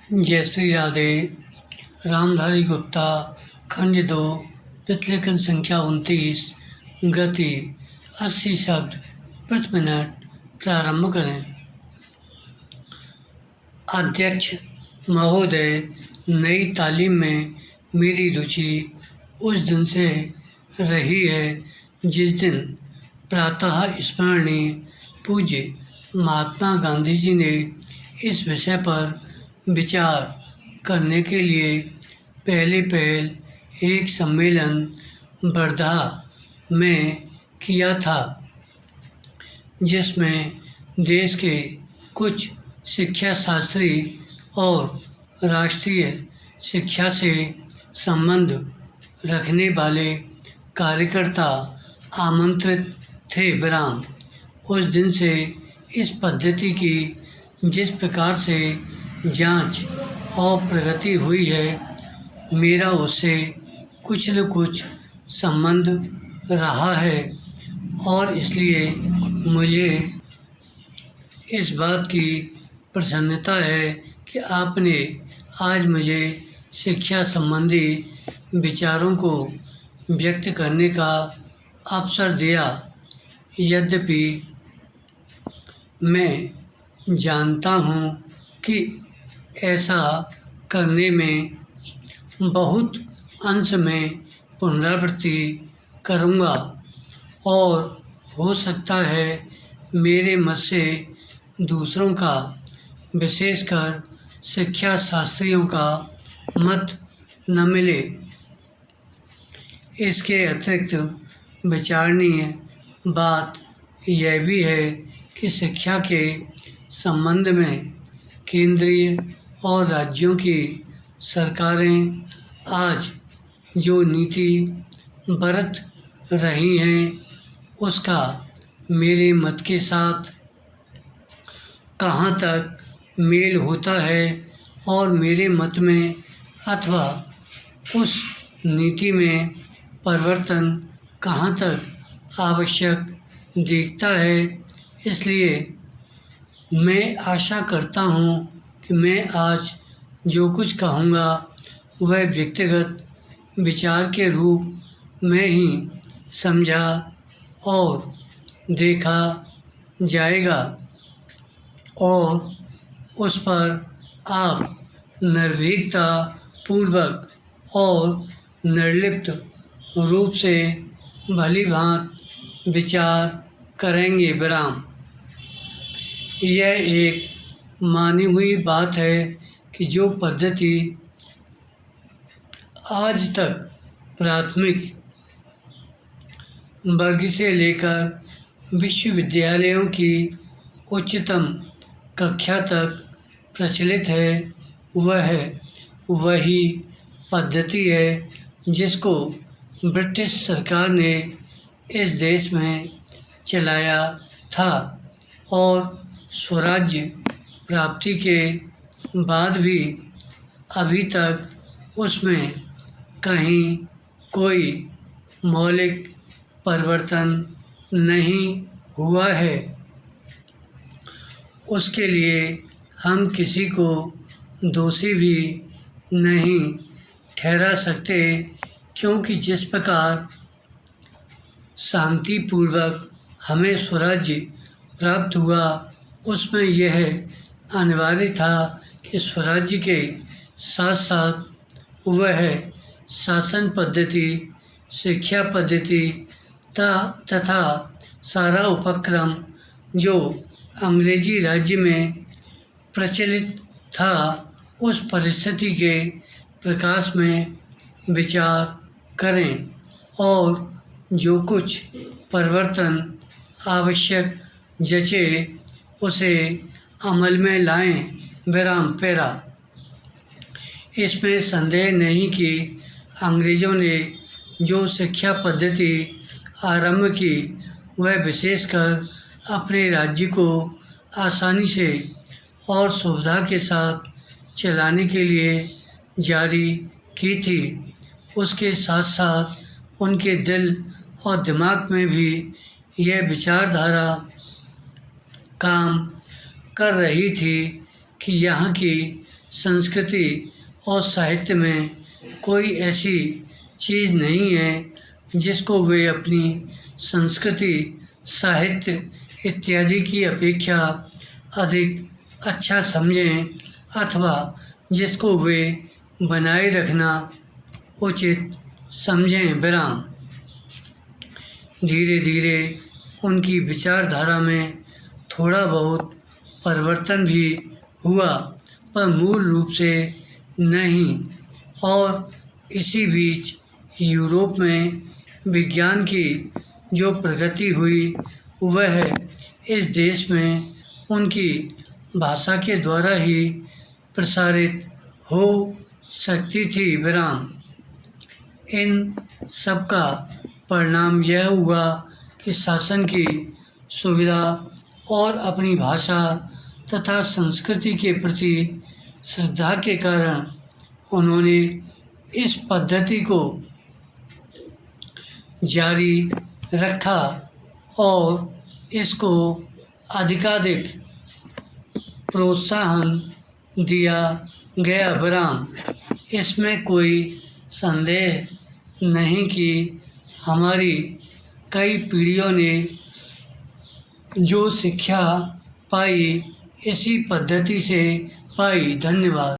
जय श्री राधे। रामधारी गुप्ता, खंड 2, प्रतिलेखन संख्या 29, गति 80 शब्द प्रति मिनट। प्रारंभ करें। अध्यक्ष महोदय, नई तालीम में मेरी रुचि उस दिन से रही है जिस दिन प्रातः स्मरणीय पूज्य महात्मा गांधी जी ने इस विषय पर विचार करने के लिए पहले एक सम्मेलन वर्धा में किया था, जिसमें देश के कुछ शिक्षा शास्त्री और राष्ट्रीय शिक्षा से संबंध रखने वाले कार्यकर्ता आमंत्रित थे। विराम। उस दिन से इस पद्धति की जिस प्रकार से जांच और प्रगति हुई है, मेरा उससे कुछ न कुछ संबंध रहा है और इसलिए मुझे इस बात की प्रसन्नता है कि आपने आज मुझे शिक्षा संबंधी विचारों को व्यक्त करने का अवसर दिया। यद्यपि मैं जानता हूँ कि ऐसा करने में बहुत अंश में पुनरावृत्ति करूँगा और हो सकता है मेरे मत से दूसरों का, विशेषकर शिक्षा शास्त्रियों का मत न मिले। इसके अतिरिक्त विचारणीय बात यह भी है कि शिक्षा के संबंध में केंद्रीय और राज्यों की सरकारें आज जो नीति बरत रही हैं, उसका मेरे मत के साथ कहाँ तक मेल होता है और मेरे मत में अथवा उस नीति में परिवर्तन कहाँ तक आवश्यक दिखता है। इसलिए मैं आशा करता हूँ कि मैं आज जो कुछ कहूँगा वह व्यक्तिगत विचार के रूप में ही समझा और देखा जाएगा और उस पर आप निर्भीकता पूर्वक और निर्लिप्त रूप से भलीभांति विचार करेंगे। विराम। यह एक मानी हुई बात है कि जो पद्धति आज तक प्राथमिक वर्ग से लेकर विश्वविद्यालयों की उच्चतम कक्षा तक प्रचलित है, वह वही पद्धति है जिसको ब्रिटिश सरकार ने इस देश में चलाया था और स्वराज्य प्राप्ति के बाद भी अभी तक उसमें कहीं कोई मौलिक परिवर्तन नहीं हुआ है। उसके लिए हम किसी को दोषी भी नहीं ठहरा सकते, क्योंकि जिस प्रकार शांतिपूर्वक हमें स्वराज्य प्राप्त हुआ, उसमें यह अनिवार्य था कि स्वराज्य के साथ साथ वह शासन पद्धति, शिक्षा पद्धति तथा सारा उपक्रम जो अंग्रेजी राज्य में प्रचलित था, उस परिस्थिति के प्रकाश में विचार करें और जो कुछ परिवर्तन आवश्यक जचे उसे अमल में लाएं। विराम। पैरा। इसमें संदेह नहीं कि अंग्रेज़ों ने जो शिक्षा पद्धति आरंभ की, वह विशेषकर अपने राज्य को आसानी से और सुविधा के साथ चलाने के लिए जारी की थी। उसके साथ साथ उनके दिल और दिमाग में भी यह विचारधारा काम कर रही थी कि यहाँ की संस्कृति और साहित्य में कोई ऐसी चीज़ नहीं है जिसको वे अपनी संस्कृति, साहित्य इत्यादि की अपेक्षा अधिक अच्छा समझें अथवा जिसको वे बनाए रखना उचित समझें। विराम। धीरे धीरे उनकी विचारधारा में थोड़ा बहुत परिवर्तन भी हुआ, पर मूल रूप से नहीं। और इसी बीच यूरोप में विज्ञान की जो प्रगति हुई वह इस देश में उनकी भाषा के द्वारा ही प्रसारित हो सकती थी। विराम। इन सब का परिणाम यह हुआ कि शासन की सुविधा और अपनी भाषा तथा संस्कृति के प्रति श्रद्धा के कारण उन्होंने इस पद्धति को जारी रखा और इसको अधिकाधिक प्रोत्साहन दिया गया। विराम। इसमें कोई संदेह नहीं कि हमारी कई पीढ़ियों ने जो शिक्षा पाई इसी पद्धति से पाई। धन्यवाद।